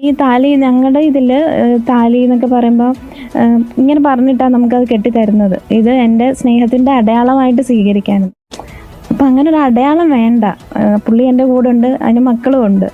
ഈ താലി ഞങ്ങളുടെ ഇതിൽ താലി എന്നൊക്കെ പറയുമ്പോൾ ഇങ്ങനെ പറഞ്ഞിട്ടാണ് നമുക്കത് കെട്ടിത്തരുന്നത്. ഇത് എൻ്റെ സ്നേഹത്തിൻ്റെ അടയാളമായിട്ട് സ്വീകരിക്കാനും. അപ്പം അങ്ങനെ ഒരു അടയാളം വേണ്ട. പുള്ളി എൻ്റെ കൂടെ ഉണ്ട്, അതിന് മക്കളും ഉണ്ട്.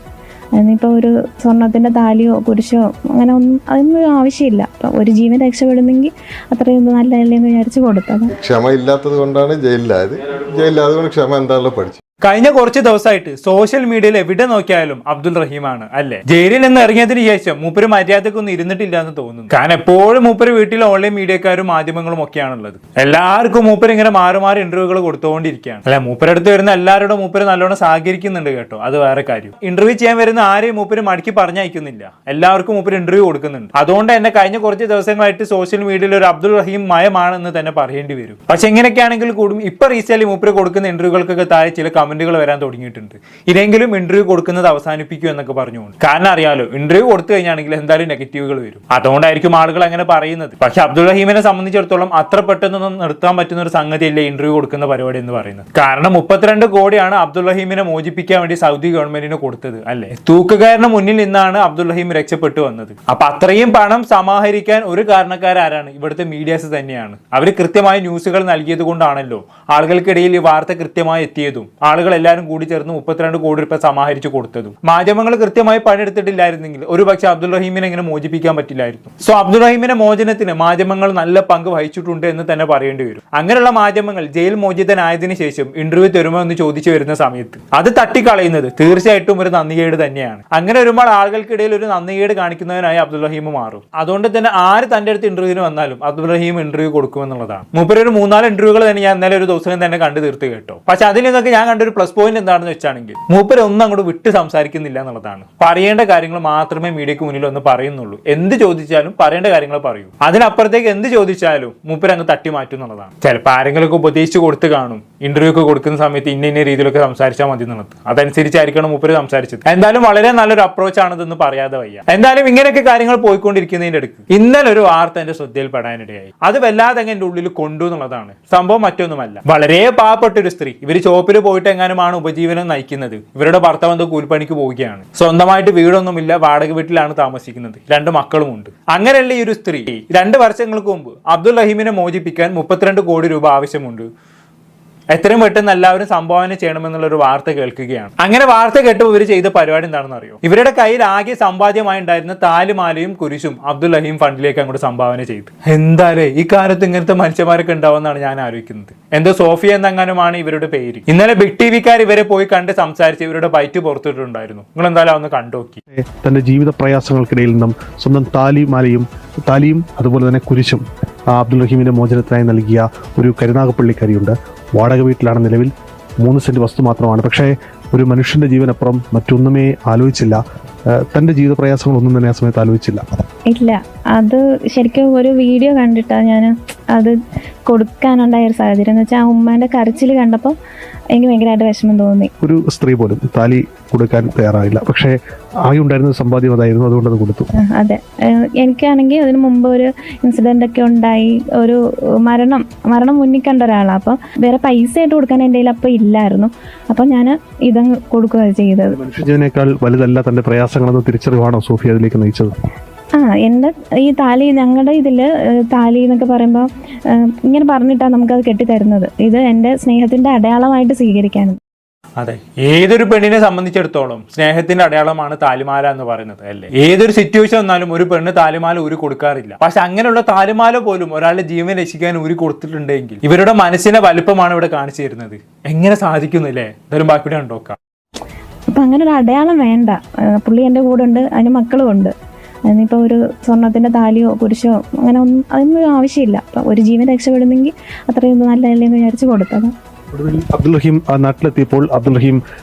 അതിനിപ്പോൾ ഒരു സ്വർണത്തിൻ്റെ താലിയോ കുരിശോ അങ്ങനെ അതൊന്നും ആവശ്യമില്ല. അപ്പം ഒരു ജീവൻ രക്ഷപ്പെടുന്നെങ്കിൽ അത്രയും നല്ലതല്ലേ എന്ന് വിചാരിച്ച് കൊടുത്തത്. ക്ഷമ ഇല്ലാത്തത് കൊണ്ടാണ് ജയിലിലായത്. ജയിലിലായതുകൊണ്ട് ക്ഷമ എന്താണല്ലോ പഠിച്ചു. കഴിഞ്ഞ കുറച്ച് ദിവസമായിട്ട് സോഷ്യൽ മീഡിയയിൽ എവിടെ നോക്കിയാലും അബ്ദുൾ റഹീമാണ് അല്ലേ. ജയിലിൽ നിന്ന് ഇറങ്ങിയതിന് ശേഷം മൂപ്പര് മര്യാദക്കൊന്നും ഇരുന്നിട്ടില്ല എന്ന് തോന്നുന്നു. കാരണം എപ്പോഴും മൂപ്പര് വീട്ടിൽ ഓൺലൈൻ മീഡിയക്കാരും മാധ്യമങ്ങളും ഒക്കെയാണുള്ളത്. എല്ലാവർക്കും മൂപ്പര് ഇങ്ങനെ മാറി മാറി ഇന്റർവ്യൂകൾ കൊടുത്തുകൊണ്ടിരിക്കുകയാണ്. അല്ലെ, മൂപ്പരടുത്ത് വരുന്ന എല്ലാവരോടും മൂപ്പര് നല്ലോണം സഹകരിക്കുന്നുണ്ട് കേട്ടോ. അത് വേറെ കാര്യം. ഇന്റർവ്യൂ ചെയ്യാൻ വരുന്ന ആരെയും മൂപ്പര് മടക്കി പറഞ്ഞയക്കുന്നില്ല. എല്ലാവർക്കും മൂപ്പര് ഇന്റർവ്യൂ കൊടുക്കുന്നുണ്ട്. അതുകൊണ്ട് തന്നെ കഴിഞ്ഞ കുറച്ച് ദിവസങ്ങളായിട്ട് സോഷ്യൽ മീഡിയയിൽ ഒരു അബ്ദുൾ റഹീം മയമാണെന്ന് തന്നെ പറയേണ്ടി വരും. പക്ഷെ എങ്ങനെയൊക്കെയാണെങ്കിൽ കൂടും ഇപ്പൊ റീസെന്റ് മൂപ്പര് കൊടുക്കുന്ന ഇന്റർവ്യൂകൾക്കൊക്കെ താഴെ ചില കമന്റുകൾ വരാൻ തുടങ്ങിയിട്ടുണ്ട്. ഇതെങ്കിലും ഇന്റർവ്യൂ കൊടുക്കുന്നത് അവസാനിപ്പിക്കൂ എന്നൊക്കെ പറഞ്ഞുകൊണ്ട്. കാരണം അറിയാലോ, ഇന്റർവ്യൂ കൊടുത്തു കഴിഞ്ഞാണെങ്കിൽ എന്തായാലും നെഗറ്റീവുകൾ വരും. അതുകൊണ്ടായിരിക്കും ആളുകൾ അങ്ങനെ പറയുന്നത്. പക്ഷെ അബ്ദുൾ റഹീമിനെ സംബന്ധിച്ചിടത്തോളം അത്ര പെട്ടെന്നൊന്നും നിർത്താൻ പറ്റുന്ന ഒരു സംഗതിയല്ലേ ഇന്റർവ്യൂ കൊടുക്കുന്ന പരിപാടി എന്ന് പറയുന്നത്. കാരണം 32 കോടിയാണ് അബ്ദുൾ റഹീമിനെ മോചിപ്പിക്കാൻ വേണ്ടി സൗദി ഗവൺമെന്റിന് കൊടുത്തത് അല്ലെ. തൂക്കുകാരന് മുന്നിൽ നിന്നാണ് അബ്ദുൾ റഹീം രക്ഷപ്പെട്ടു വന്നത്. അപ്പൊ അത്രയും പണം സമാഹരിക്കാൻ ഒരു കാരണക്കാരാണ് ഇവിടുത്തെ മീഡിയാസ് തന്നെയാണ്. അവർ കൃത്യമായ ന്യൂസുകൾ നൽകിയത് കൊണ്ടാണല്ലോ ആളുകൾക്കിടയിൽ ഈ വാർത്ത കൃത്യമായി എത്തിയതും ആളുകൾ എല്ലാവരും കൂടി ചേർന്ന് 32 കോടി രൂപ സമാഹരിച്ചു കൊടുത്തതും. മാധ്യമങ്ങൾ കൃത്യമായി പണിയെടുത്തിട്ടില്ലായിരുന്നെങ്കിൽ ഒരു പക്ഷെ അബ്ദുൾ റഹീമിനെ എങ്ങനെ മോചിപ്പിക്കാൻ പറ്റില്ലായിരുന്നു. സോ അബ്ദുൾ റഹീമിന്റെ മോചനത്തിന് മാധ്യമങ്ങൾ നല്ല പങ്ക് വഹിച്ചിട്ടുണ്ട് എന്ന് തന്നെ പറയേണ്ടി വരും. അങ്ങനെയുള്ള മാധ്യമങ്ങൾ ജയിൽ മോചിതനായതിനു ശേഷം ഇന്റർവ്യൂ തരുമോ എന്ന് ചോദിച്ചു വരുന്ന സമയത്ത് അത് തട്ടിക്കളയുന്നത് തീർച്ചയായിട്ടും ഒരു നന്ദികേട് തന്നെയാണ്. അങ്ങനെ വരുമ്പോൾ ആളുകൾക്കിടയിൽ ഒരു നന്ദികേട് കാണിക്കുന്നതിനായി അബ്ദുൾ റഹീം മാറും. അതുകൊണ്ട് തന്നെ ആര് തന്റെ അടുത്ത് ഇന്റർവ്യൂവിന് വന്നാലും അബ്ദുൾ റഹീം ഇന്റർവ്യൂ കൊടുക്കുമെന്നുള്ളതാണ്. മൂപ്പര് ഒരു 3-4 ഇന്റർവ്യൂകൾ തന്നെ ഞാൻ ഇന്നലെ ഒരു ദിവസം തന്നെ കണ്ടു തീർത്ത് കേട്ടോ. പക്ഷെ അതിൽ നിന്നൊക്കെ ഞാൻ കണ്ടൊരു പ്ലസ് പോയിന്റ് എന്താണെന്ന് വെച്ചാണെങ്കിൽ മൂപ്പര് ഒന്നും അങ്ങോട്ട് വിട്ട് സംസാരിക്കുന്നില്ല എന്നുള്ളതാണ്. പറയേണ്ട കാര്യങ്ങൾ മാത്രമേ മീഡിയക്ക് മുന്നിൽ ഒന്ന് പറയുന്നുള്ളൂ. എന്ത് ചോദിച്ചാലും പറയേണ്ട കാര്യങ്ങൾ പറയൂ. അതിനപ്പുറത്തേക്ക് എന്ത് ചോദിച്ചാലും മൂപ്പര് അങ്ങ് തട്ടി മാറ്റും എന്നുള്ളതാണ്. ചിലപ്പോൾ ആരെങ്കിലുമൊക്കെ ഉപദേശിച്ച് കൊടുത്ത് കാണും, ഇന്റർവ്യൂ ഒക്കെ കൊടുക്കുന്ന സമയത്ത് ഇന്ന രീതിയിലൊക്കെ സംസാരിച്ചാൽ മതി എന്നുള്ളത്. അതനുസരിച്ചായിരിക്കണം മൂപ്പര് സംസാരിച്ചത്. എന്തായാലും വളരെ നല്ലൊരു അപ്രോച്ച് ആണെന്ന് പറയാതെ വയ്യ. എന്തായാലും ഇങ്ങനെയൊക്കെ കാര്യങ്ങൾ പോയിക്കൊണ്ടിരിക്കുന്നതിന്റെ അടുക്ക് ഇന്നലെ ഒരു വാർത്ത എന്റെ ശ്രദ്ധയിൽപ്പെടാനിടയായി. അത് വല്ലാതെ എന്റെ ഉള്ളിൽ കൊണ്ടു എന്നുള്ളതാണ്. സംഭവം മറ്റൊന്നുമല്ല, വളരെ പാവപ്പെട്ട ഒരു സ്ത്രീ ഇവര് ഷോപ്പിൽ പോയിട്ട് എങ്ങാനുമാണ് ഉപജീവനം നയിക്കുന്നത്. ഇവരുടെ ഭർത്താവ് എന്തോ കൂലിപ്പണിക്ക് പോവുകയാണ്. സ്വന്തമായിട്ട് വീടൊന്നുമില്ല, വാടക വീട്ടിലാണ് താമസിക്കുന്നത്. 2 മക്കളുമുണ്ട്. അങ്ങനെയല്ല ഈ ഒരു സ്ത്രീ 2 വർഷങ്ങൾക്ക് മുമ്പ് അബ്ദുൾ റഹീമിനെ മോചിപ്പിക്കാൻ 32 കോടി രൂപ ആവശ്യമുണ്ട്, എത്രയും പെട്ടെന്ന് എല്ലാവരും സംഭാവന ചെയ്യണമെന്നുള്ള ഒരു വാർത്ത കേൾക്കുകയാണ്. അങ്ങനെ വാർത്ത കേട്ടപ്പോൾ ഇവർ ചെയ്ത പരിപാടി എന്താണെന്ന് അറിയോ? ഇവരുടെ കയ്യിൽ ആകെ സമ്പാദ്യമായി ഉണ്ടായിരുന്ന താലിമാലയും കുരിശും അബ്ദുൾ റഹീം ഫണ്ടിലേക്ക് അങ്ങോട്ട് സംഭാവന ചെയ്തു. എന്തായാലും ഈ കാലത്ത് ഇങ്ങനത്തെ മനുഷ്യന്മാരൊക്കെ ഉണ്ടാവുമെന്നാണ് ഞാൻ ആലോചിക്കുന്നത്. എന്തോ സോഫിയ എന്നെങ്ങാനുമാണ് ഇവരുടെ പേര്. ഇന്നലെ ബിഗ് ടിവിക്കാർ ഇവരെ പോയി കണ്ട് സംസാരിച്ച് ഇവരുടെ ബൈറ്റ് പുറത്തിട്ടുണ്ടായിരുന്നു. നിങ്ങൾ എന്തായാലും ഒന്ന് കണ്ടുനോക്കി. തന്റെ ജീവിത പ്രയാസങ്ങൾക്കിടയിൽ നിന്നും സ്വന്തം താലിയും അതുപോലെ തന്നെ കുരിശും അബ്ദുൾ റഹീമിന്റെ മോചനത്തിനായി നൽകിയ ഒരു കരുനാഗപ്പള്ളിക്കാരിയുണ്ട്. വാടക വീട്ടിലാണ് നിലവിൽ. 3 സെന്റ് വസ്തു മാത്രമാണ്. പക്ഷേ ഒരു മനുഷ്യന്റെ ജീവനപ്പുറം മറ്റൊന്നുമേ ആലോചിച്ചില്ല. തന്റെ ജീവിത പ്രയാസങ്ങളൊന്നും തന്നെ ആ സമയത്ത് ആലോചിച്ചില്ല. ഇല്ല, അത് ശരിക്കും ഒരു വീഡിയോ കണ്ടിട്ടാണ് ഞാൻ അത് കൊടുക്കാനുണ്ടായ ഒരു സാഹചര്യം. എന്ന് വെച്ചാൽ ആ ഉമ്മാന്റെ കരച്ചിൽ കണ്ടപ്പോൾ എനിക്ക് ഭയങ്കരമായിട്ട് വിഷമം തോന്നി. ഒരു സ്ത്രീ പോലും താലി കൊടുക്കാൻ തയ്യാറായില്ല. പക്ഷേ ആകെ ഉണ്ടായിരുന്ന സമ്പാദ്യം അതായിരുന്നു, അതുകൊണ്ട് അത് കൊടുത്തു. അതെ, എനിക്കാണെങ്കിൽ അതിന് മുമ്പ് ഒരു ഇൻസിഡന്റ് ഒക്കെ ഉണ്ടായി. ഒരു മരണം മുന്നിൽ കണ്ട ഒരാളാണ്. അപ്പം വേറെ പൈസ ആയിട്ട് കൊടുക്കാൻ എൻ്റെ കയ്യിൽ അപ്പം ഇല്ലായിരുന്നു. അപ്പം ഞാൻ ഇതങ്ങ് കൊടുക്കുകയാണ് ചെയ്തത്. മനുഷ്യജീവനേക്കാൾ വലുതല്ല തന്റെ പ്രയാസങ്ങളെന്ന് തിരിച്ചറിവാണോ സോഫിയ അതിലേക്ക് നയിച്ചത്? എൻ്റെ ഈ താലി ഞങ്ങളുടെ ഇതിൽ താലി എന്നൊക്കെ പറയുമ്പോൾ ഇങ്ങനെ പറഞ്ഞിട്ടാണ് നമുക്കത് കെട്ടിത്തരുന്നത്. ഇത് എൻ്റെ സ്നേഹത്തിൻ്റെ അടയാളമായിട്ട് സ്വീകരിക്കാനും. അതെ, ഏതൊരു പെണ്ണിനെ സംബന്ധിച്ചിടത്തോളം സ്നേഹത്തിന്റെ അടയാളമാണ് താലിമാല എന്ന് പറയുന്നത് അല്ലേ. ഏതൊരു സിറ്റുവേഷൻ വന്നാലും ഒരു പെണ്ണ് താലിമാല ഊരി കൊടുക്കാറില്ല. പക്ഷെ അങ്ങനെയുള്ള താലിമാല പോലും ഒരാളുടെ ജീവൻ രക്ഷിക്കാൻ ഊരി കൊടുത്തിട്ടുണ്ടെങ്കിൽ ഇവരുടെ മനസ്സിന്റെ വലുപ്പമാണ് ഇവിടെ കാണിച്ചു തരുന്നത്. എങ്ങനെ സാധിക്കുന്നില്ലേ? എന്തായാലും ബാക്കി ഉണ്ടോക്കാം. അപ്പം അങ്ങനെ ഒരു അടയാളം വേണ്ട. പുള്ളി എൻ്റെ കൂടെ ഉണ്ട്, അതിന് മക്കളും ഉണ്ട്. അതിനിപ്പോൾ ഒരു സ്വർണത്തിൻ്റെ താലിയോ കുരിശോ അങ്ങനെ അതൊന്നും ആവശ്യമില്ല. അപ്പം ഒരു ജീവൻ രക്ഷപ്പെടുന്നെങ്കിൽ അത്രയും നല്ലതല്ലേ എന്ന് വിചാരിച്ച് കൊടുത്തത്. ഒടുവിൽ അബ്ദുൾ റഹീം നാട്ടിലെത്തിയപ്പോൾ അബ്ദുൾ റഹീം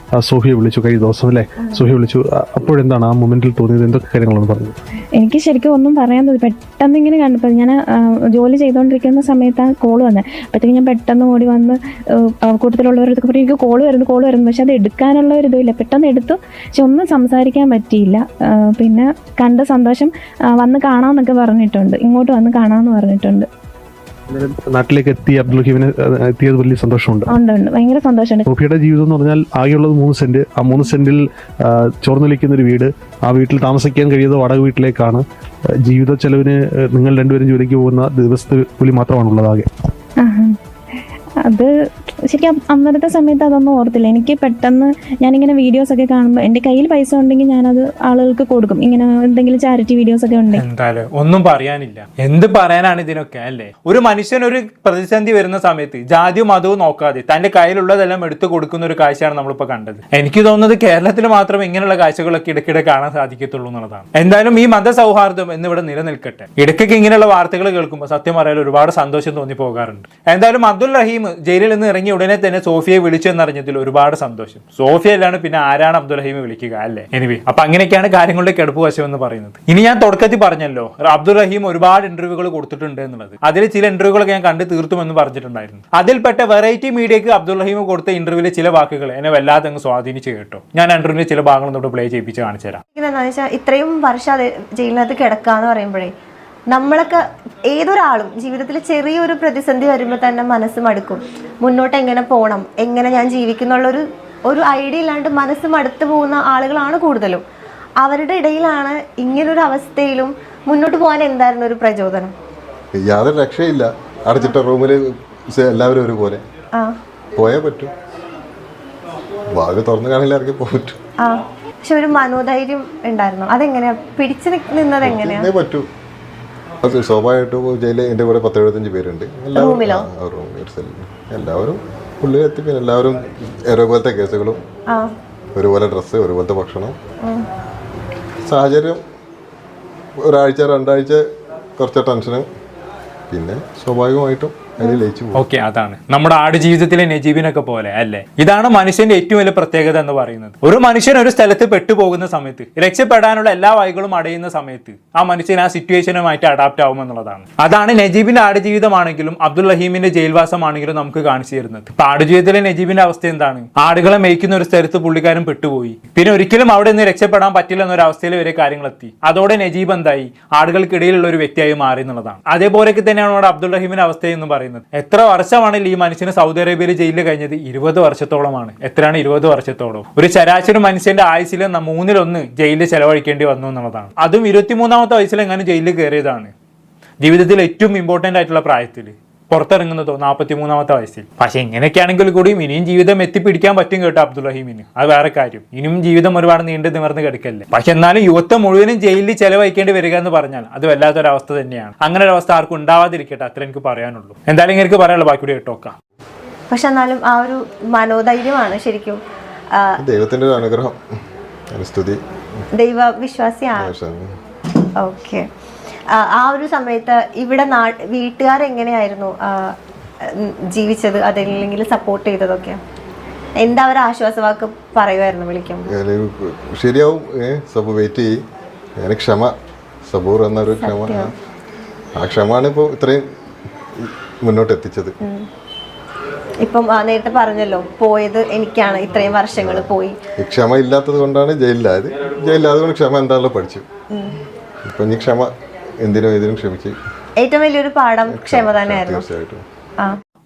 സോഫിയെ വിളിച്ചു. കഴിഞ്ഞ ദിവസം അല്ലേ സോഫിയെ വിളിച്ചു. അപ്പോഴെന്താണ് ആ മൊമെന്റിൽ തോന്നിയത്? എന്തൊക്കെ കാര്യങ്ങളാണ് പറഞ്ഞത്? എനിക്ക് ശരിക്കും ഒന്നും പറയാൻ തോന്നി. പെട്ടെന്ന് ഇങ്ങനെ കണ്ടപ്പോൾ ഞാൻ ജോലി ചെയ്തുകൊണ്ടിരിക്കുന്ന സമയത്താണ് കോൾ വന്നത്. അപ്പോഴത്തേക്ക് ഞാൻ പെട്ടെന്ന് ഓടി വന്ന് കൂട്ടത്തിലുള്ളവരൊക്കെ പറഞ്ഞു എനിക്ക് കോൾ വരുന്നു. പക്ഷെ അത് എടുക്കാനുള്ള ഒരു ഇതുമില്ല. പെട്ടെന്ന് എടുത്തു, പക്ഷെ ഒന്നും സംസാരിക്കാൻ പറ്റിയില്ല. പിന്നെ കണ്ട സന്തോഷം വന്ന് കാണാമെന്നൊക്കെ പറഞ്ഞിട്ടുണ്ട്. ഇങ്ങോട്ട് വന്ന് കാണാമെന്ന് പറഞ്ഞിട്ടുണ്ട്. നാട്ടിലേക്ക് എത്തി അബ്ദുൽ റഹീമിന് എത്തിയത് വലിയ സന്തോഷമുണ്ട്. ഉണ്ട് ഭയങ്കര സന്തോഷമുണ്ട്. സോഫിയയുടെ ജീവിതം എന്ന് പറഞ്ഞാൽ ആകെയുള്ളത് 3 സെന്റ്. ആ 3 സെന്റിൽ ചോർന്നൊലിക്കുന്ന ഒരു വീട്, ആ വീട്ടിൽ താമസിക്കാൻ കഴിയുന്നത് വാടക വീട്ടിലേക്കാണ്. ജീവിത ചെലവിന് നിങ്ങൾ രണ്ടുപേരും ജോലിക്ക് പോകുന്ന ദിവസത്തെ കൂലി മാത്രമാണുള്ളത് ആകെ. അത് ശരിക്കും അന്നത്തെ സമയത്ത് അതൊന്നും ഓർത്തില്ല. എനിക്ക് പെട്ടെന്ന് ഞാനിങ്ങനെ വീഡിയോസ് ഒക്കെ കാണുമ്പോൾ എൻ്റെ കയ്യിൽ പൈസ ഉണ്ടെങ്കിൽ ഞാനത് ആളുകൾക്ക് കൊടുക്കും. ഇങ്ങനെ എന്തെങ്കിലും ചാരിറ്റി വീഡിയോസ് ഒക്കെ ഉണ്ടെങ്കിൽ. എന്തായാലും ഒന്നും പറയാനില്ല. എന്ത് പറയാനാണ് ഇതിനൊക്കെ അല്ലേ? ഒരു മനുഷ്യൻ ഒരു പ്രതിസന്ധി വരുന്ന സമയത്ത് ജാതിയും മതവും നോക്കാതെ തന്റെ കയ്യിലുള്ളതെല്ലാം എടുത്തു കൊടുക്കുന്ന ഒരു കാഴ്ചയാണ് നമ്മളിപ്പോൾ കണ്ടത്. എനിക്ക് തോന്നുന്നത് കേരളത്തിൽ മാത്രം ഇങ്ങനെയുള്ള കാഴ്ചകളൊക്കെ ഇടയ്ക്കിടെ കാണാൻ സാധിക്കത്തുള്ളൂ എന്നുള്ളതാണ്. എന്തായാലും ഈ മതസൗഹാർദ്ദം എന്നിവിടെ നിലനിൽക്കട്ടെ. ഇടയ്ക്കൊക്കെ ഇങ്ങനെയുള്ള വാർത്തകൾ കേൾക്കുമ്പോൾ സത്യം പറയാൻ ഒരുപാട് സന്തോഷം തോന്നി പോകാറുണ്ട്. എന്തായാലും അബ്ദുൽ റഹീം ജയിലിൽ നിന്ന് ഇറങ്ങി ഉടനെ തന്നെ സോഫിയെ വിളിച്ചെന്നറിഞ്ഞതിൽ ഒരുപാട് സന്തോഷം. സോഫിയ അല്ലാണ്ട് പിന്നെ ആരാണ് അബ്ദുൽ റഹീം വിളിക്കുക അല്ലേ? എനിവേ, അപ്പൊ അങ്ങനെയൊക്കെയാണ് കാര്യങ്ങളുടെ കിടപ്പ് വശം എന്ന് പറയുന്നത്. ഇനി ഞാൻ തുടക്കത്തിൽ പറഞ്ഞല്ലോ അബ്ദുൽ റഹീം ഒരുപാട് ഇന്റർവ്യൂകൾ കൊടുത്തിട്ടുണ്ട് എന്നുള്ളത്. അതിൽ ചില ഇന്റർവ്യൂകളൊക്കെ ഞാൻ കണ്ടു തീർത്തുമെന്ന് പറഞ്ഞിട്ടുണ്ടായിരുന്നു. അതിൽപ്പെട്ട വെറൈറ്റി മീഡിയക്ക് അബ്ദുൽ റഹീം കൊടുത്ത ഇന്റർവ്യൂവിലെ ചില വാക്കുകൾ എന്നെ വല്ലാതെ അങ്ങ് സ്വാധീനിച്ച് കേട്ടോ. ഞാൻ ഇന്റർവ്യൂവിലെ ചില ഭാഗങ്ങൾ ഇവിടെ പ്ലേ ചെയ്യിപ്പിച്ച് കാണിച്ചു തരാം. ഇത്രയും വർഷം ജയിലിനകത്ത് കിടക്കാന്ന് പറയുമ്പോഴേ നമ്മളൊക്കെ ഏതൊരാളും ജീവിതത്തിൽ ചെറിയൊരു പ്രതിസന്ധി വരുമ്പോൾ തന്നെ മനസ്സ് മടുക്കും. മുന്നോട്ട് എങ്ങനെ പോകണം, എങ്ങനെ ഞാൻ ജീവിക്കുന്നുള്ളൊരു ഐഡിയ ഇല്ലാണ്ട് മനസ്സ് മടുത്തു പോകുന്ന ആളുകളാണ് കൂടുതലും. അവരുടെ ഇടയിലാണ് ഇങ്ങനൊരു അവസ്ഥയിലും മുന്നോട്ട് പോകാൻ എന്തായിരുന്നു ഒരു പ്രചോദനം? യാതൊരു രക്ഷയില്ല. അടച്ചിട്ട റൂമിൽ എല്ലാവരും ഒരുപോലെ പോയാൽ പറ്റും. വാഗ് തുറന്നു കാണില്ല, ഇറങ്ങി പോകാൻ പറ്റും. പക്ഷെ ഒരു മനോധൈര്യം ഉണ്ടായിരുന്നു. അതെങ്ങനെയാ പിടിച്ചു നിന്നത്? എങ്ങനെയാ പറ്റൂ? അത് സ്വാഭാവികമായിട്ടും ജയിലിൽ എൻ്റെ കൂടെ 10-75 പേരുണ്ട്. എല്ലാവരും ഉള്ളിലെത്തി. പിന്നെ എല്ലാവരും ഒരുപോലത്തെ കേസുകളും, ഒരുപോലെ ഡ്രസ്സ്, ഒരുപോലത്തെ ഭക്ഷണം. സാഹചര്യം ഒരാഴ്ച 2 ആഴ്ച കുറച്ച് ടെൻഷനും, പിന്നെ സ്വാഭാവികമായിട്ടും ഓക്കെ, അതാണ് നമ്മുടെ ആടുജീവിതത്തിലെ നജീബിനൊക്കെ പോലെ അല്ലേ? ഇതാണ് മനുഷ്യന്റെ ഏറ്റവും വലിയ പ്രത്യേകത എന്ന് പറയുന്നത്. ഒരു മനുഷ്യൻ ഒരു സ്ഥലത്ത് പെട്ടുപോകുന്ന സമയത്ത്, രക്ഷപ്പെടാനുള്ള എല്ലാ വഴികളും അടയുന്ന സമയത്ത് ആ മനുഷ്യൻ ആ സിറ്റുവേഷനുമായിട്ട് അഡാപ്റ്റ് ആവുമെന്നുള്ളതാണ്. അതാണ് നജീബിന്റെ ആടുജീവിതമാണെങ്കിലും അബ്ദുൽ റഹീമിന്റെ ജയിൽവാസമാണെങ്കിലും നമുക്ക് കാണിച്ചു തരുന്നത്. ഇപ്പൊ ആടുജീവിതത്തിലെ നജീബിന്റെ അവസ്ഥ എന്താണ്? ആടുകളെ മേയ്ക്കുന്ന ഒരു സ്ഥലത്ത് പുള്ളിക്കാരൻ പെട്ടുപോയി. പിന്നെ ഒരിക്കലും അവിടെ നിന്ന് രക്ഷപ്പെടാൻ പറ്റില്ല എന്നൊരു അവസ്ഥയിൽ വരെ കാര്യങ്ങളെത്തി. അതോടെ നജീബ് എന്തായി? ആടുകൾക്കിടയിലുള്ള ഒരു വ്യക്തിയായി മാറി എന്നുള്ളതാണ്. അതേപോലെയൊക്കെ തന്നെയാണ് നമ്മുടെ അബ്ദുൽ റഹീമിന്റെ അവസ്ഥ എന്ന് പറയുന്നത്. എത്ര വർഷമാണെങ്കിൽ ഈ മനുഷ്യന് സൗദി അറേബ്യയിൽ ജയിലിൽ കഴിഞ്ഞത്? 20 വർഷത്തോളമാണ്. എത്രയാണ് 20 വർഷത്തോളം? ഒരു ശരാശരി മനുഷ്യന്റെ ആയുസിൽ 1/3 ജയിലിൽ ചെലവഴിക്കേണ്ടി വന്നു എന്നുള്ളതാണ്. അതും 23-ാമത്തെ വയസ്സിൽ എങ്ങനെ ജയിലിൽ കയറിയതാണ്. ജീവിതത്തിൽ ഏറ്റവും ഇമ്പോർട്ടന്റ് ആയിട്ടുള്ള പ്രായത്തിൽ പുറത്തിറങ്ങുന്നതോ 43-ാമത്തെ വയസ്സിൽ. പക്ഷെ ഇങ്ങനെയൊക്കെയാണെങ്കിൽ കൂടിയും ഇനിയും ജീവിതം എത്തിപ്പിടിക്കാൻ പറ്റും കേട്ടോ അബ്ദുൽ റഹീമിന്. അത് വേറെ കാര്യം. ഇനിയും ജീവിതം ഒരുപാട് നീണ്ടു നിവർന്ന് കിടക്കല്ലേ. പക്ഷെ എന്നാലും യുവത്വം മുഴുവനും ജയിലിൽ ചെലവഴിക്കേണ്ടി വരിക എന്ന് പറഞ്ഞാൽ അത് വല്ലാത്തൊരവസ്ഥ തന്നെയാണ്. അങ്ങനെ ഒരു അവസ്ഥ ആർക്കും ഉണ്ടാവാതിരിക്കട്ടെ, അത്ര എനിക്ക് പറയാനുള്ളൂ. എന്തായാലും എനിക്ക് പറയാനുള്ളൂ, ബാക്കി കൂടി കേട്ടോക്കാം. പക്ഷെ എന്നാലും ആ ഒരു മനോധൈര്യമാണ് ശരിക്കും ദൈവത്തിന്റെ ഒരു അനുഗ്രഹം, ദൈവവിശ്വാസിയാണ്. ഓക്കെ. ആ ഒരു സമയത്ത് ഇവിടെ വീട്ടുകാരെങ്ങനെയായിരുന്നു ജീവിച്ചത്, അതല്ലെങ്കിൽ സപ്പോർട്ട് ചെയ്തതൊക്കെ? എന്താ ഒരു ആശ്വാസവാക്ക് പറയുമായിരുന്നു വിളിക്കുമ്പോൾ? ശരിയാവും, സബു വെയിറ്റ് ചെയ്യും. ഞാൻ ക്ഷമ, സബൂർ എന്നൊരു ക്ഷമ, ആ ക്ഷമയാണ് ഇപ്പോൾ ഇത്രയും മുന്നോട്ട് എത്തിച്ചത്. ഇപ്പം നേരത്തെ പറഞ്ഞല്ലോ പോയത് എനിക്കാണ്, ഇത്രയും വർഷങ്ങൾ പോയി. ക്ഷമ ഇല്ലാത്തത് കൊണ്ടാണ് ജയിലിലായത്. ജയിലിലായതുകൊണ്ട് ക്ഷമ എന്താണല്ലോ പഠിച്ചു. ഇപ്പൊ ഈ ക്ഷമ എന്തിനും ഇതിനും ക്ഷമിച്ച് ഏറ്റവും വലിയൊരു പാഠം ക്ഷമ തന്നെയായിരുന്നു. തീർച്ചയായിട്ടും.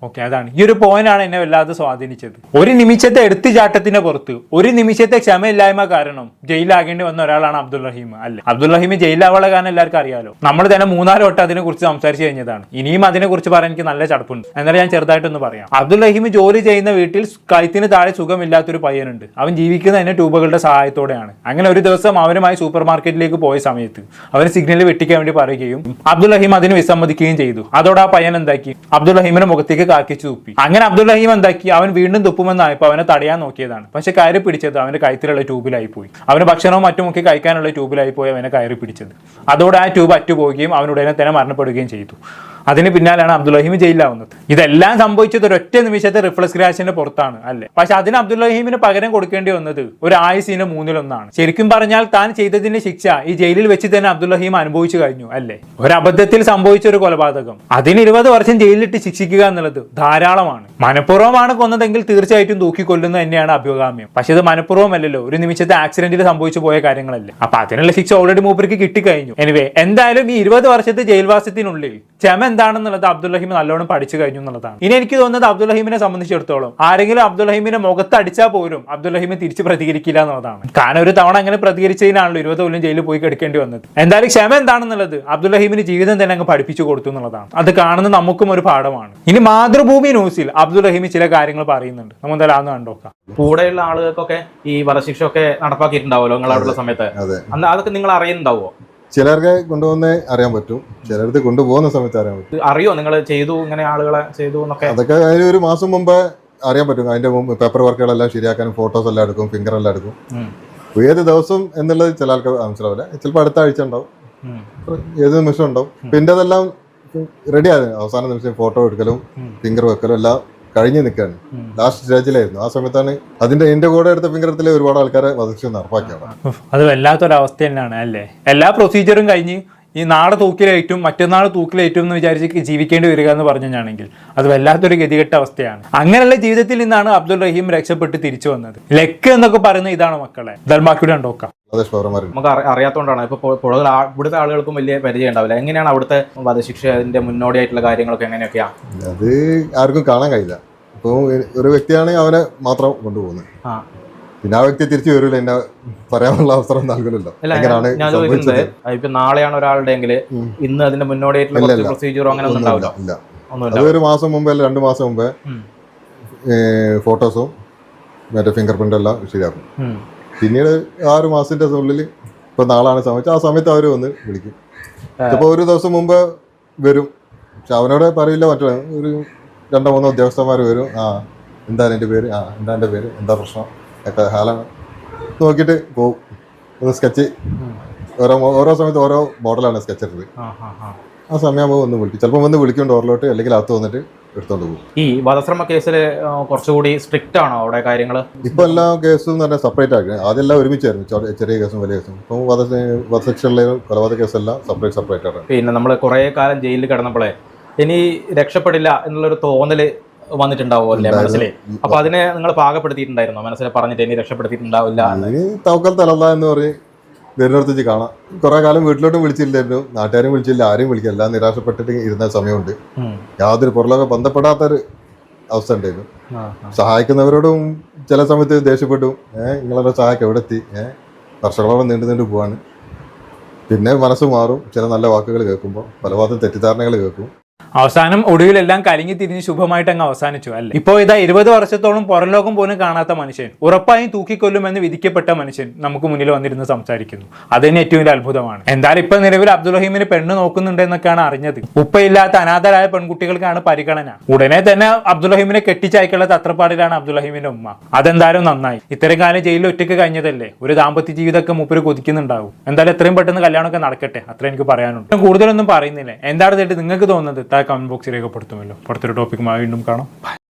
ഓക്കെ, അതാണ് ഈ ഒരു പോയിന്റാണ് എന്നെ വല്ലാതെ സ്വാധീനിച്ചത്. ഒരു നിമിഷത്തെ എടുത്തുചാട്ടത്തിന്റെ പുറത്ത് ഒരു നിമിഷത്തെ ക്ഷമയില്ലായ്മ കാരണം ജയിലാകേണ്ടി വന്ന ഒരാളാണ് അബ്ദുൽ റഹീം അല്ലേ? അബ്ദുൽ റഹീം ജയിലാവാനുള്ള കാരണം എല്ലാവർക്കും അറിയാലോ. നമ്മൾ തന്നെ 3-4 വട്ടം അതിനെ കുറിച്ച് സംസാരിച്ചു കഴിഞ്ഞതാണ്. ഇനിയും അതിനെ കുറിച്ച് പറയാൻ എനിക്ക് നല്ല ചടപ്പുണ്ട്. എന്നാലും ഞാൻ ചെറുതായിട്ടൊന്ന് പറയാം. അബ്ദുൽ റഹീം ജോലി ചെയ്യുന്ന വീട്ടിൽ കഴുത്തിന് താഴെ സുഖമില്ലാത്തൊരു പയ്യനുണ്ട്. അവൻ ജീവിക്കുന്നത് തന്നെ ട്യൂബുകളുടെ സഹായത്തോടെയാണ്. അങ്ങനെ ഒരു ദിവസം അവനുമായി സൂപ്പർ മാർക്കറ്റിലേക്ക് പോയ സമയത്ത് അവന് സിഗ്നൽ വെട്ടിക്കാൻ വേണ്ടി പറയുകയും അബ്ദുൽ റഹീം അതിന് വിസമ്മതിക്കുകയും ചെയ്തു. അതോടെ ആ പയ്യൻ എന്താക്കി? അബ്ദുൽ റഹീമിന്റെ മുഖത്തേക്ക് കാക്കിച്ചു തുപ്പി. അങ്ങനെ അബ്ദുൽ റഹീം എന്താക്കി? അവൻ വീണ്ടും തുപ്പുമെന്നായപ്പോൾ അവനെ തടയാൻ നോക്കിയതാണ്. പക്ഷെ കയറി പിടിച്ചത് അവന്റെ കഴുത്തിലുള്ള ട്യൂബിലായി പോയി. അവന് ഭക്ഷണവും മറ്റുമൊക്കെ കഴിക്കാനുള്ള ട്യൂബിലായി പോയി അവനെ കയറി പിടിച്ചത്. അതോടെ ആ ട്യൂബ് അറ്റുപോവുകയും അവൻ ഉടനെ തന്നെ മരണപ്പെടുകയും ചെയ്തു. അതിന് പിന്നാലെയാണ് അബ്ദുൽ റഹീം ജയിലിലാവുന്നത്. ഇതെല്ലാം സംഭവിച്ചത് ഒരൊറ്റ നിമിഷത്തെ റിഫ്ലക്സ് ക്രാഷിന്റെ പുറത്താണ് അല്ലേ? പക്ഷെ അതിന് അബ്ദുൽ റഹീമിന് പകരം കൊടുക്കേണ്ടി വന്നത് ഒരു ആയുസിന്റെ 1/3. ശരിക്കും പറഞ്ഞാൽ താൻ ചെയ്തതിന്റെ ശിക്ഷ ഈ ജയിലിൽ വെച്ച് തന്നെ അബ്ദുൽ റഹീം അനുഭവിച്ചു കഴിഞ്ഞു അല്ലേ? ഒരു അബദ്ധത്തിൽ സംഭവിച്ച ഒരു കൊലപാതകം, അതിന് 20 വർഷം ജയിലിലിട്ട് ശിക്ഷിക്കുക എന്നുള്ളത് ധാരാളമാണ്. മനഃപൂർവ്വമാണ് കൊന്നതെങ്കിൽ തീർച്ചയായിട്ടും തൂക്കിക്കൊല്ലുന്നത് തന്നെയാണ് അഭികാമ്യം. പക്ഷെ ഇത് മനഃപൂർവ്വമല്ലല്ലോ, ഒരു നിമിഷത്തെ ആക്സിഡന്റിൽ സംഭവിച്ചു പോയ കാര്യങ്ങളല്ലേ. അപ്പൊ അതിനുള്ള ശിക്ഷ ഓൾറെഡി മൂപ്പർക്ക് കിട്ടിക്കഴിഞ്ഞു. എനിവേ, എന്തായാലും ഈ 20 വർഷത്തെ ജയിൽവാസത്തിനുള്ളിൽ ക്ഷമ എന്താണെന്നുള്ളത് അബ്ദുൽ റഹീം നല്ലോണം പഠിച്ചു കഴിഞ്ഞു എന്നുള്ളതാണ്. ഇനി എനിക്ക് തോന്നുന്നത് അബ്ദുൽ റഹീമിനെ സംബന്ധിച്ചിടത്തോളം ആരെങ്കിലും അബ്ദുൽ റഹീമിന്റെ മുഖത്ത് അടിച്ചാൽ പോലും അബ്ദുൽ റഹീം തിരിച്ച് പ്രതികരിക്കില്ല എന്നുള്ളതാണ്. കാരണം ഒരു തവണ അങ്ങനെ പ്രതികരിച്ചതിനാണല്ലോ 20 കൊല്ലം ജയിലിൽ പോയി കിടക്കേണ്ടി വന്നത്. എന്തായാലും ക്ഷമ എന്താണെന്നുള്ളത് അബ്ദുൽ റഹീമിന് ജീവിതം തന്നെ അങ്ങ് പഠിപ്പിച്ചു കൊടുത്തു എന്നുള്ളതാണ്. അത് കാണുന്ന നമുക്കും ഒരു പാഠമാണ്. ഇനി മാതൃഭൂമി ന്യൂസിൽ അബ്ദുൽ റഹീം ചില കാര്യങ്ങൾ പറയുന്നുണ്ട്. നമ്മൾ എന്തായാലും അന്ന് കണ്ടോക്കാം. കൂടെയുള്ള ആളുകൾക്കൊക്കെ ഈ വധശിക്ഷ ഒക്കെ നടപ്പാക്കിയിട്ടുണ്ടാവുമല്ലോ നിങ്ങളവിടെയുള്ള സമയത്ത്. അന്ന് അതൊക്കെ നിങ്ങൾ അറിയുന്നുണ്ടാവോ? ചിലർക്ക് കൊണ്ടുപോകുന്നേ അറിയാൻ പറ്റും, ചിലർക്ക് കൊണ്ടുപോകുന്ന സമയത്ത് അറിയാൻ പറ്റും. അറിയോ നിങ്ങൾ ചെയ്തു ഇങ്ങനെ ആളുകളെ ചെയ്തു എന്നൊക്കെ? അതൊക്കെ അതിന് ഒരു മാസം മുമ്പ് അറിയാൻ പറ്റും. അതിന്റെ മുമ്പ് പേപ്പർ വർക്കുകളെല്ലാം ശരിയാക്കാനും ഫോട്ടോസ് എല്ലാം എടുക്കും, ഫിംഗർ എല്ലാം എടുക്കും. ഏത് ദിവസം എന്നുള്ളത് ചില ആൾക്ക് മനസ്സിലാവില്ല. ചിലപ്പോൾ അടുത്ത ആഴ്ച ഉണ്ടാവും, ഏത് നിമിഷം ഉണ്ടാവും. പിന്നെ അതെല്ലാം റെഡി ആയിരുന്നു. അവസാന നിമിഷം ഫോട്ടോ എടുക്കലും ഫിംഗർ വെക്കലും എല്ലാം കഴിഞ്ഞ് നിൽക്കുകയാണ്. ലാസ്റ്റ് സ്റ്റേജിലായിരുന്നു. ആ സമയത്താണ് എന്റെ കൂടെ എടുത്ത ഫിംഗർ എടുത്തിലെ ഒരുപാട് ആൾക്കാരെ വധിച്ചു നടപ്പാക്കിയാണ്. അത് വല്ലാത്തൊരവസ്ഥ തന്നെയാണ് അല്ലേ. എല്ലാ പ്രൊസീജിയറും കഴിഞ്ഞ് ഈ നാളെ തൂക്കിലേറ്റും മറ്റന്നാൾ തൂക്കിലേറ്റും എന്ന് വിചാരിച്ച് ജീവിക്കേണ്ടി വരിക എന്ന് പറഞ്ഞാണെങ്കിൽ അത് വല്ലാത്തൊരു ഗതികെട്ട അവസ്ഥയാണ്. അങ്ങനെയുള്ള ജീവിതത്തിൽ നിന്നാണ് അബ്ദുൽ റഹീം രക്ഷപ്പെട്ട് തിരിച്ചു വന്നത്. ലക്ക് എന്നൊക്കെ പറയുന്ന ഇതാണ് മക്കളെ. ബാക്കിയുടെ കണ്ടോക്കാം. നമുക്ക് അറിയാത്തതുകൊണ്ടാണ്. ഇപ്പൊ ഇവിടുത്തെ ആളുകൾക്കും വലിയ പരിചയം ഉണ്ടാവില്ല. എങ്ങനെയാണ് അവിടുത്തെ വധശിക്ഷ, അതിന്റെ മുന്നോടിയായിട്ടുള്ള കാര്യങ്ങളൊക്കെ എങ്ങനെയൊക്കെയാ? അത് ആർക്കും കാണാൻ കഴിയില്ല. ഇപ്പോൾ ഒരു വ്യക്തിയാണ് അവനെ മാത്രം കൊണ്ടുപോകുന്നത്. പിന്നെ ആ വ്യക്തി തിരിച്ചു വരൂല, എന്നെ പറയാനുള്ള അവസരം നൽകില്ലല്ലോ. ഞാൻ ചോദിക്കുന്നത് ഇപ്പൊ നാളെയാണ് ഒരാളുടെ എങ്കിൽ ഇന്ന് അതിന്റെ മുന്നോടിയായിട്ടുള്ള പ്രൊസീജിയറോ അങ്ങനെ ഒന്നും ഉണ്ടാവില്ല. അത് ഒരു മാസം മുമ്പേ അല്ല 2 മാസം മുമ്പേ ഫോട്ടോസും മറ്റേ ഫിംഗർ പ്രിന്റ് എല്ലാം ശരിയാക്കും. പിന്നീട് 6 മാസത്തിന്റെ ഉള്ളിൽ ഇപ്പൊ നാളാണ് സമയത്ത് ആ സമയത്ത് അവർ വന്ന് വിളിക്കും. ചിലപ്പോൾ ഒരു ദിവസം മുമ്പ് വരും, പക്ഷെ അവനോട് പറയില്ല. മറ്റുള്ള ഒരു 2-3 ഉദ്യോഗസ്ഥന്മാർ വരും. എന്താണ് എൻ്റെ പേര്, എന്താ എൻ്റെ പേര്, എന്താ പ്രശ്നം ഒക്കെ ഹാലാണ് നോക്കിയിട്ട് പോവും. ഒന്ന് സ്കെച്ച് ഓരോ സമയത്ത് ഓരോ മോഡലാണ് സ്കെച്ച് എടുത്തത്. ആ സമയമാകുമ്പോൾ ഒന്ന് വിളിക്കും. ചിലപ്പോൾ വന്ന് വിളിക്കും ഡോറിലോട്ട്, അല്ലെങ്കിൽ അകത്ത് വന്നിട്ട് എടുത്തോണ്ട് പോകും. ഈ വധശ്രമ കേസിൽ കുറച്ചുകൂടി സ്ട്രിക്റ്റ് ആണോ അവിടെ കാര്യങ്ങൾ? ഇപ്പൊ എല്ലാ കേസും തന്നെ സെപ്പറേറ്റ് ആക്കി. ആദ്യം ഒരുമിച്ചായിരുന്നു, ചെറിയ കേസും വലിയ കേസും. ഇപ്പം വധശിക്ഷയുള്ള കൊലപാതക കേസെല്ലാം സെപ്പറേറ്റ് ആണ്. പിന്നെ നമ്മൾ കുറേ കാലം ജയിലിൽ കിടന്നപ്പോഴേ ഇനി രക്ഷപ്പെടില്ല എന്നുള്ളൊരു തോന്നല് വന്നിട്ടുണ്ടാവുമല്ലേ മനസ്സിലെ? അപ്പൊ അതിനെ നിങ്ങൾ പാകപ്പെടുത്തിയിട്ടുണ്ടായിരുന്നോ മനസ്സിൽ പറഞ്ഞിട്ട് ഇനി രക്ഷപ്പെടുത്തിയിട്ടുണ്ടാവില്ല? തവക്കൽ തലല്ല എന്ന് പറഞ്ഞ് വരുന്നിടത്തേക്ക് കാണാം. കുറെ കാലം വീട്ടിലോട്ടും വിളിച്ചില്ലായിരുന്നു, നാട്ടുകാരും വിളിച്ചില്ല, ആരും വിളിക്കില്ല. എല്ലാം നിരാശപ്പെട്ടിട്ട് ഇരുന്ന സമയമുണ്ട്. യാതൊരു പുറലൊക്കെ ബന്ധപ്പെടാത്തൊരു അവസ്ഥ ഉണ്ടായിരുന്നു. സഹായിക്കുന്നവരോടും ചില സമയത്ത് ദേഷ്യപ്പെട്ടു. നിങ്ങളുടെ സഹായിക്കും എവിടെ എത്തി, വർഷങ്ങളോളം നീണ്ടു പോവാണ്. പിന്നെ മനസ്സ് മാറും. ചില നല്ല വാക്കുകൾ കേൾക്കുമ്പോൾ പലവാദം തെറ്റിദ്ധാരണകൾ കേൾക്കും. അവസാനം ഒടുവിലെല്ലാം കലങ്ങി തിരിഞ്ഞ് ശുഭമായിട്ട് അങ്ങ് അവസാനിച്ചു അല്ലേ. ഇപ്പോൾ ഇതാ 20 വർഷത്തോളം പുറംലോകം പോലും കാണാത്ത മനുഷ്യൻ, ഉറപ്പായും തൂക്കിക്കൊല്ലുമെന്ന് വിധിക്കപ്പെട്ട മനുഷ്യൻ നമുക്ക് മുന്നിൽ വന്നിരുന്ന് സംസാരിക്കുന്നു. അത് തന്നെ ഏറ്റവും വലിയ അത്ഭുതമാണ്. എന്തായാലും ഇപ്പൊ നിലവിൽ അബ്ദുൽ റഹീമിന് പെണ്ണ് നോക്കുന്നുണ്ടെന്നൊക്കെയാണ് അറിഞ്ഞത്. ഉപ്പയില്ലാത്ത അനാഥരായ പെൺകുട്ടികൾക്കാണ് പരിഗണന. ഉടനെ തന്നെ അബ്ദുൽ റഹീമിനെ കെട്ടിച്ചയക്കുള്ള തത്രപ്പാടിലാണ് അബ്ദുൽ റഹീമിന്റെ ഉമ്മ. അതെന്തായാലും നന്നായി. ഇത്രയും കാലം ജയിലിൽ ഒറ്റയ്ക്ക് കഴിഞ്ഞതല്ലേ, ഒരു ദാമ്പത്യ ജീവിതമൊക്കെ മൂപ്പര് കൊതിക്കുന്നുണ്ടാവും. എന്തായാലും എത്രയും പെട്ടെന്ന് കല്യാണമൊക്കെ നടക്കട്ടെ, അത്ര എനിക്ക് പറയാനുണ്ട്. കൂടുതലൊന്നും പറയുന്നില്ല. എന്താണ് നിങ്ങൾക്ക് തോന്നുന്നത് കമന്റ് ബോക്സിൽ രേഖപ്പെടുത്തുമല്ലോ. അടുത്തൊരു ടോപ്പിക്കുമായി വീണ്ടും കാണാം.